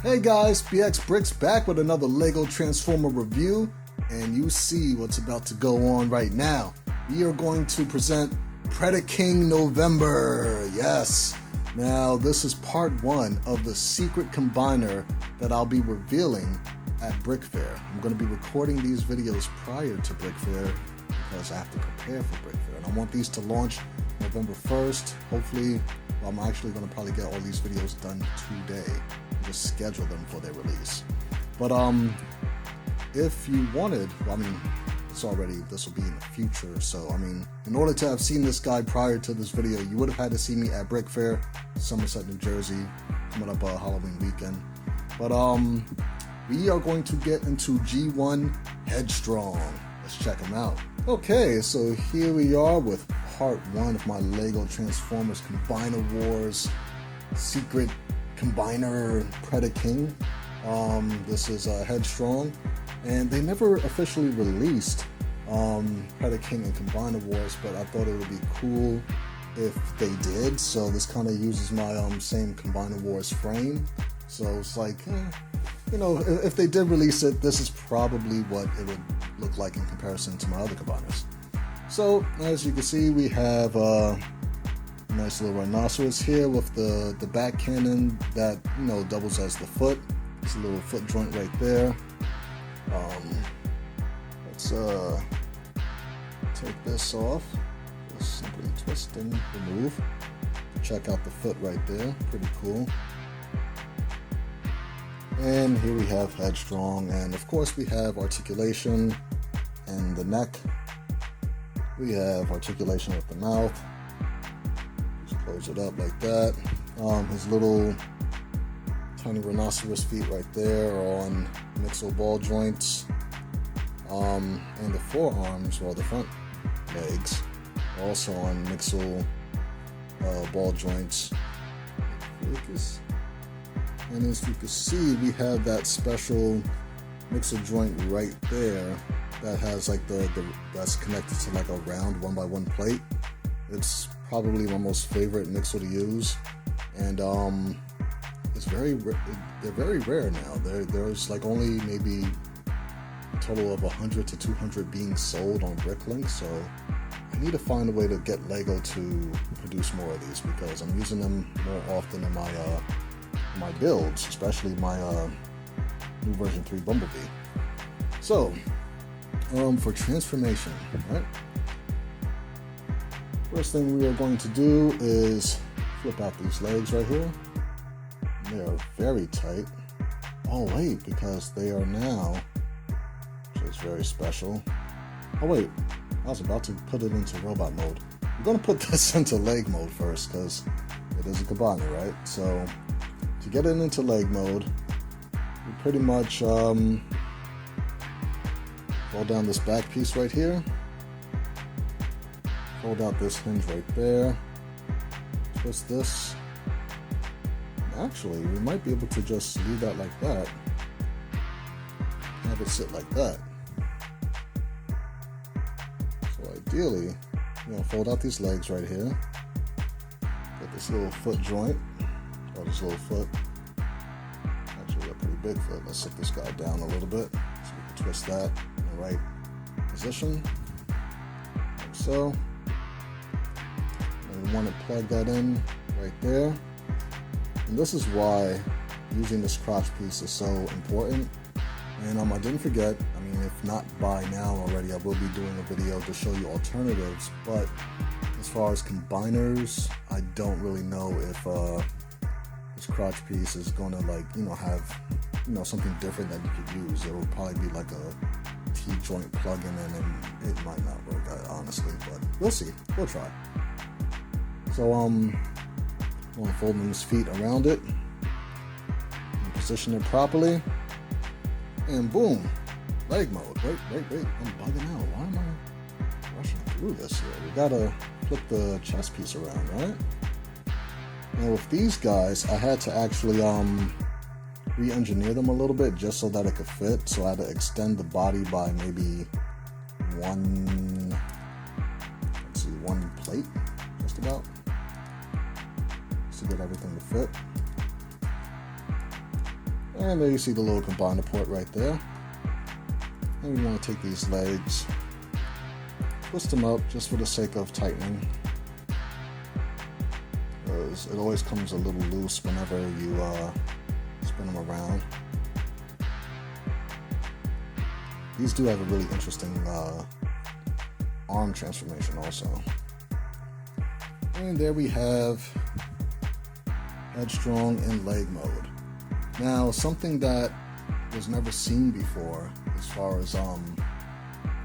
Hey guys, BX Brix back with another LEGO Transformer review, and you see what's about to go on right now. We are going to present Predaking November, yes! Now this is part 1 of the secret combiner that I'll be revealing at Brickfair. I'm going to be recording these videos prior to Brickfair because I have to prepare for Brickfair, and I want these to launch November 1st. Hopefully, I'm actually going to probably get all these videos done today. Just schedule them for their release. But if you wanted, well, I mean, it's already, this will be in the future, so I mean, in order to have seen this guy prior to this video, you would have had to see me at Brickfair, Somerset, New Jersey, coming up Halloween weekend. But we are going to get into G1 Headstrong. Let's check him out. Okay, so here we are with part 1 of my LEGO Transformers Combiner Wars secret combiner Predaking. This is Headstrong, and they never officially released Predaking and Combiner Wars, but I thought it would be cool if they did. So this kind of uses my same Combiner Wars frame. So it's like, you know, if they did release it, this is probably what it would look like in comparison to my other combiners. So as you can see, we have nice little rhinoceros here with the back cannon that, you know, doubles as the foot. It's a little foot joint right there. Let's take this off. Just simply twist and remove. Check out the foot right there. Pretty cool. And here we have Headstrong, and of course we have articulation in the neck. We have articulation with the mouth. Close it up like that. His little tiny rhinoceros feet right there are on mixel ball joints. And the forearms, or the front legs, are also on mixel ball joints. Focus. And as you can see, we have that special mixel joint right there that has like that's connected to like a round 1x1 plate. It's probably my most favorite mixel to use, and it's they're very rare now. There's like only maybe a total of 100 to 200 being sold on Bricklink, so I need to find a way to get LEGO to produce more of these because I'm using them more often in my builds, especially my new version 3 Bumblebee. So for transformation, right? First thing we are going to do is flip out these legs right here. They are very tight. Oh wait, because they are now, which is very special. Oh wait, I was about to put it into robot mode. I'm going to put this into leg mode first because it is a combiner, right? So to get it into leg mode, we pretty much fold down this back piece right here. Fold out this hinge right there. Twist this. Actually, we might be able to just leave that like that. Have it sit like that. So ideally, we're gonna fold out these legs right here. Get this little foot joint, or this little foot. Actually, a pretty big foot. Let's sit this guy down a little bit so we can twist that in the right position, like so. We want to plug that in right there, and this is why using this crotch piece is so important. And I didn't forget, I mean, if not by now already, I will be doing a video to show you alternatives, but as far as combiners, I don't really know if this crotch piece is going to, like, you know, have, you know, something different that you could use. It will probably be like a T-joint plug-in, and it might not work out, honestly, but we'll see. We'll try. So I'm going to fold his feet around it and position it properly, and boom, leg mode. Wait, I'm bugging out. Why am I rushing through this here? We gotta flip the chest piece around, right? Now with these guys, I had to actually re-engineer them a little bit just so that it could fit. So I had to extend the body by maybe one plate, just about, to get everything to fit. And there you see the little combiner port right there. And we want to take these legs, twist them up just for the sake of tightening, because it always comes a little loose whenever you spin them around. These do have a really interesting arm transformation also. And there we have Headstrong in leg mode. Now, something that was never seen before as far as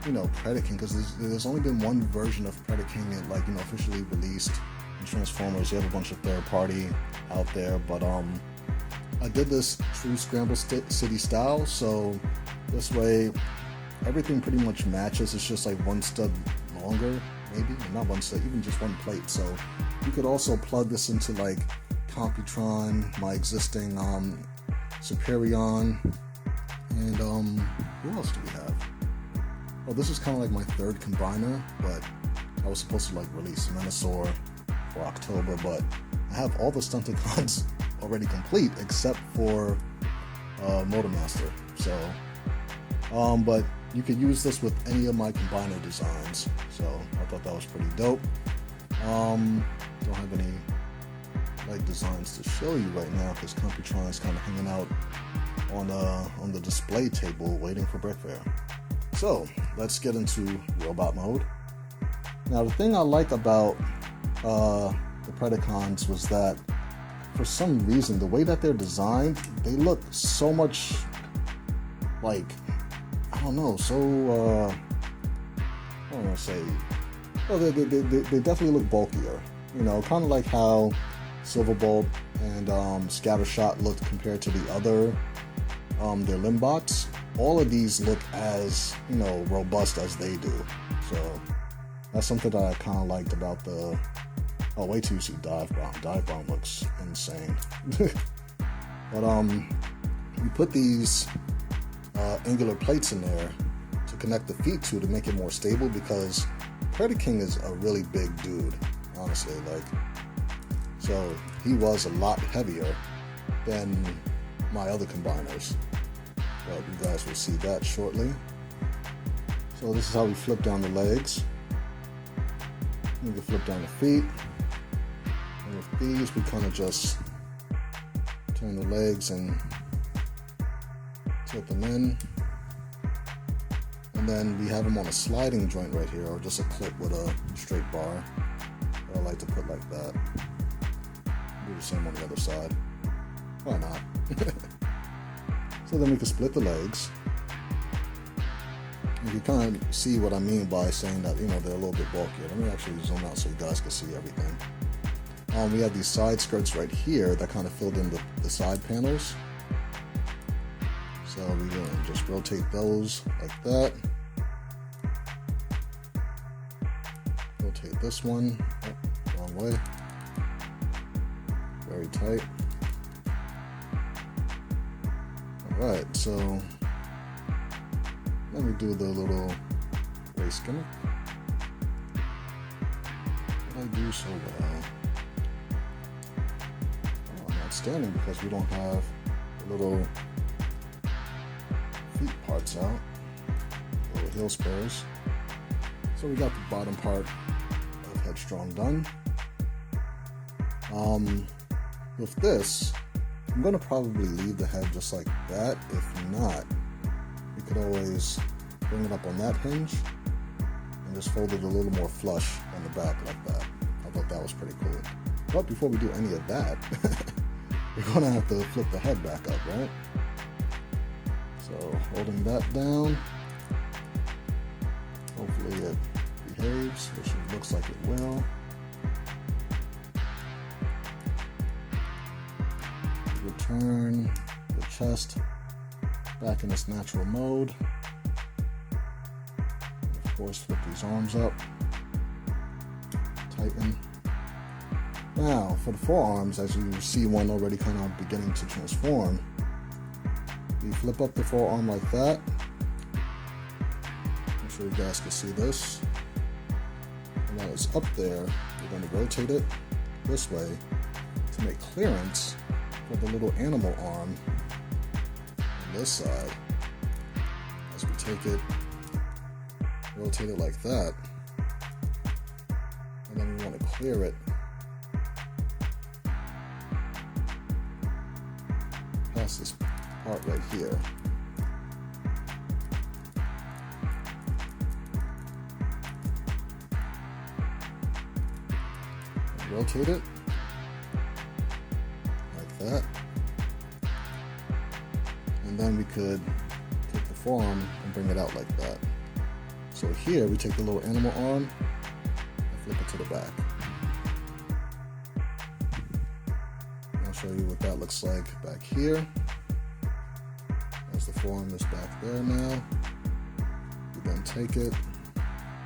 Predaking, because there's only been one version of Predaking like officially released in Transformers. You have a bunch of third party out there, but I did this true Scramble City style, so this way everything pretty much matches. It's just like one stud longer, maybe not one stud, even just one plate. So you could also plug this into like Computron, my existing Superion, and who else do we have? Oh, this is kind of like my third combiner, but I was supposed to like release Metatron for October, but I have all the Stunticons already complete except for Motormaster. So, but you could use this with any of my combiner designs. So I thought that was pretty dope. Don't have any like designs to show you right now because Computron is kind of hanging out on the display table waiting for Brickfair. So let's get into robot mode. Now the thing I like about the Predacons was that for some reason the way that they're designed, they look so much like, I don't know, so I don't want to say, oh, they definitely look bulkier, kind of like how Silverbolt and Scattershot looked compared to the other their Limbots. All of these look as robust as they do, so that's something that I kind of liked about the. Oh, wait till you see Dive Bomb. Dive Bomb looks insane. But you put these angular plates in there to connect the feet to make it more stable, because Predaking is a really big dude, honestly. Like, so he was a lot heavier than my other combiners. But you guys will see that shortly. So this is how we flip down the legs. We can flip down the feet. And with these, we kind of just turn the legs and tilt them in. And then we have them on a sliding joint right here, or just a clip with a straight bar. I like to put like that. Do the same on the other side. Why not? So then we can split the legs. You can kind of see what I mean by saying that, they're a little bit bulkier. Let me actually zoom out so you guys can see everything. We have these side skirts right here that kind of filled in the side panels. So we're going to just rotate those like that. Rotate this one. Oh, wrong way. Very tight. Alright, so let me do the little waist gimmick. What did I do so well? Oh, I'm not standing because we don't have the little feet parts out, little heel spurs. So we got the bottom part of Headstrong done. With this, I'm going to probably leave the head just like that. If not, we could always bring it up on that hinge and just fold it a little more flush on the back like that. I thought that was pretty cool. But before we do any of that, we're going to have to flip the head back up, right? So holding that down, hopefully it behaves, which it looks like it will. Return the chest back in its natural mode. And of course, flip these arms up, tighten. Now, for the forearms, as you see one already kind of beginning to transform, you flip up the forearm like that. I'm sure you guys can see this. And while it's up there, you're going to rotate it this way to make clearance for the little animal arm this side, as we take it, rotate it like that, and then we want to clear it past this part right here. Rotate it like that, and then we could take the forearm and bring it out like that. So here we take the little animal arm and flip it to the back. I'll show you what that looks like back here. As the forearm is back there now, we then take it,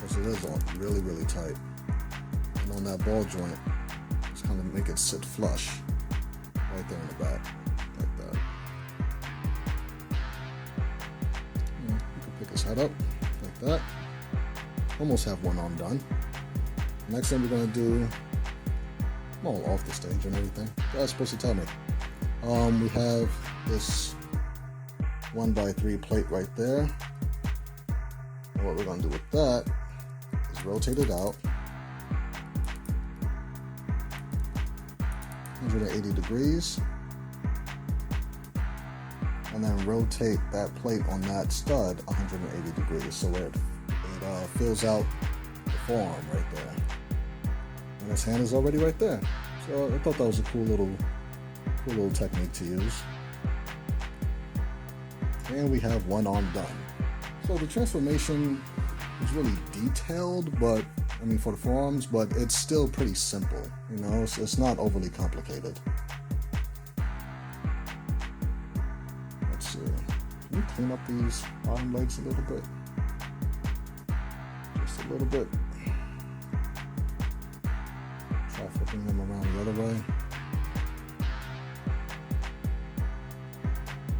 because it is all really, really tight, and on that ball joint, just kind of make it sit flush right there in the back, like that. You can pick his head up like that. Almost have one arm done. Next thing we're gonna do, I'm all off the stage and everything. You guys are supposed to tell me. We have this 1x3 plate right there. And what we're gonna do with that is rotate it out 180 degrees, and then rotate that plate on that stud 180 degrees so it fills out the forearm right there. And his hand is already right there. So I thought that was a cool little technique to use. And we have one arm done. So the transformation is really detailed, but I mean for the forearms, but it's still pretty simple. You know, it's not overly complicated. Let's see. Can we clean up these bottom legs a little bit? Just a little bit. Try flipping them around the other way.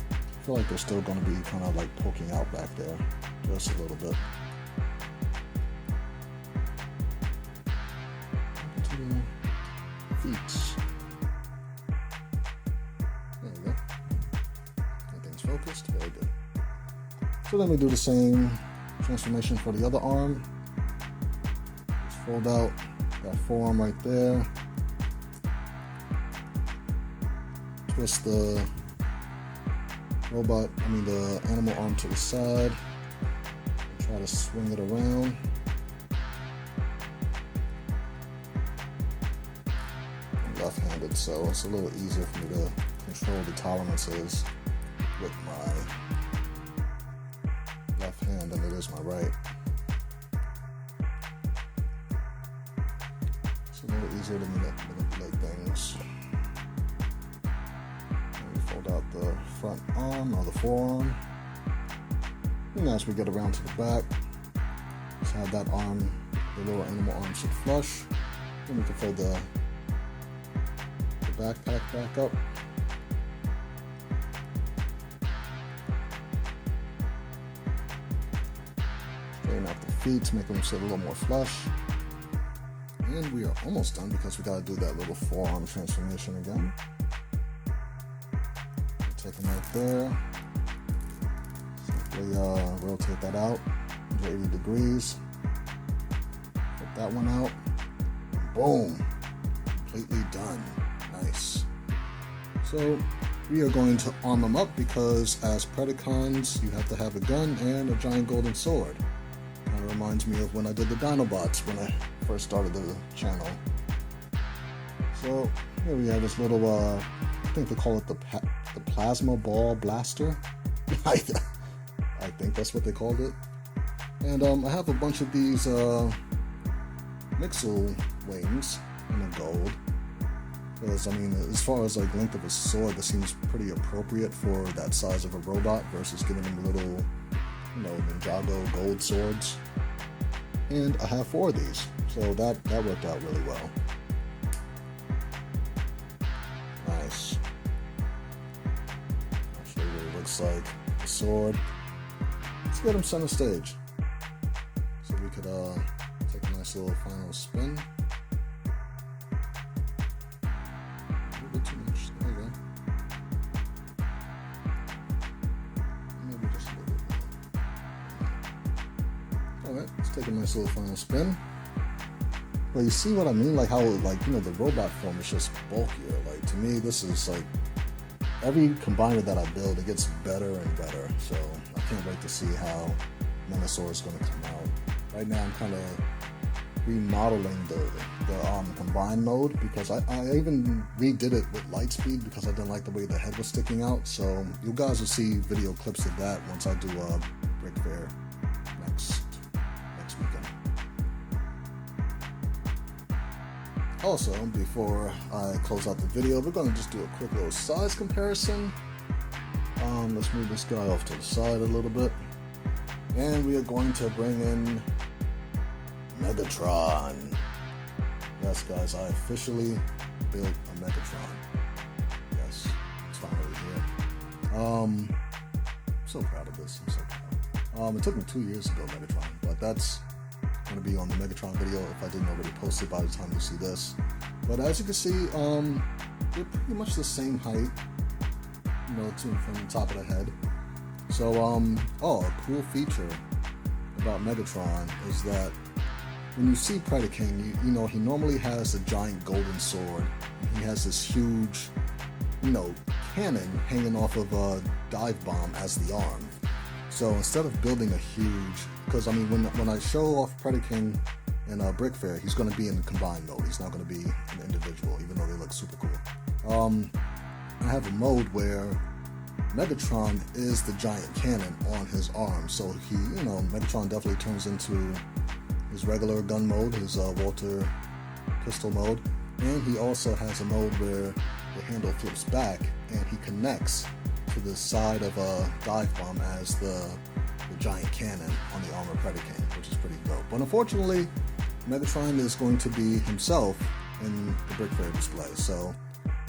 I feel like they're still going to be kind of like poking out back there, just a little bit. To the feet. There we go. Everything's focused. Very good. So then we do the same transformation for the other arm. Just fold out that forearm right there. Twist the the animal arm to the side. Try to swing it around. I'm left-handed, so it's a little easier for me to control the tolerances with my left hand than it is my right. It's a little easier to manipulate things. Fold out the front arm or the forearm, and as we get around to the back, just have that arm, the little animal arm sit flush. Then we can fold the backpack back up. Straighten out the feet to make them sit a little more flush. And we are almost done because we got to do that little forearm transformation again. Take them right there. Simply rotate that out 180 degrees. Put that one out. Boom. Completely done. Nice. So we are going to arm them up because as Predacons, you have to have a gun and a giant golden sword. Kind of reminds me of when I did the Dinobots when I first started the channel. So here we have this little, I think they call it the plasma ball blaster. I think that's what they called it. And I have a bunch of these mixel wings in the gold. Because I mean, as far as like length of a sword, this seems pretty appropriate for that size of a robot versus giving them little, Ninjago gold swords. And I have 4 of these, so that worked out really well. Nice. I'll show you what it looks like. The sword. Let's get him center stage. So we could take a nice little final spin. A little bit too much. There you go. Alright, let's take a nice little final spin. But you see what I mean? Like how, like, you know, the robot form is just bulkier. Like, to me, this is like, every combiner that I build, it gets better and better. So I can't wait to see how Minosaur is going to come out. Right now, I'm kind of remodeling the combine mode, because I even redid it with Lightspeed because I didn't like the way the head was sticking out. So you guys will see video clips of that once I do Brickfair next weekend. Also, before I close out the video, we're going to just do a quick little size comparison. Let's move this guy off to the side a little bit. And we are going to bring in Megatron. Yes, guys, I officially built a Megatron. Yes, it's finally here. I'm so proud of this. I'm so proud. It took me 2 years to build Megatron, but that's going to be on the Megatron video if I didn't already post it by the time you see this. But as you can see, they're pretty much the same height, you know, from the top of the head. So, a cool feature about Megatron is that when you see Predaking, you know, he normally has a giant golden sword. He has this huge, you know, cannon hanging off of a dive bomb as the arm. So instead of building a huge, because I mean, when I show off Predaking in Brickfair, he's going to be in combined mode. He's not going to be an individual, even though they look super cool. I have a mode where Megatron is the giant cannon on his arm. So he, you know, Megatron definitely turns into his regular gun mode, his Walter pistol mode, and he also has a mode where the handle flips back and he connects to the side of a dive bomb as the giant cannon on the armor Predaking, which is pretty dope. But unfortunately, Megatron is going to be himself in the Brickfair display, so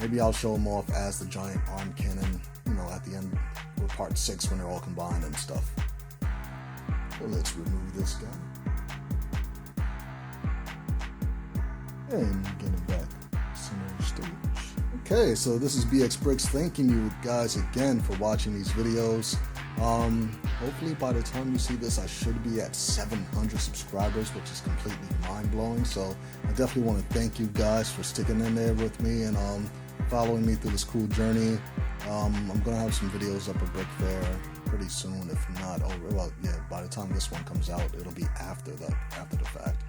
maybe I'll show him off as the giant arm cannon, you know, at the end of part 6 when they're all combined and stuff. So let's remove this guy. And get him back center stage. Okay, so this is BX Brix thanking you guys again for watching these videos. Hopefully by the time you see this, I should be at 700 subscribers, which is completely mind-blowing. So I definitely want to thank you guys for sticking in there with me and following me through this cool journey. I'm gonna have some videos up at Brickfair pretty soon, if not over. Well, yeah, by the time this one comes out, it'll be after the fact.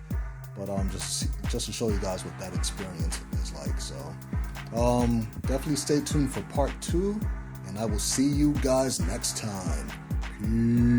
But just to show you guys what that experience is like. So definitely stay tuned for part 2, and I will see you guys next time. Peace.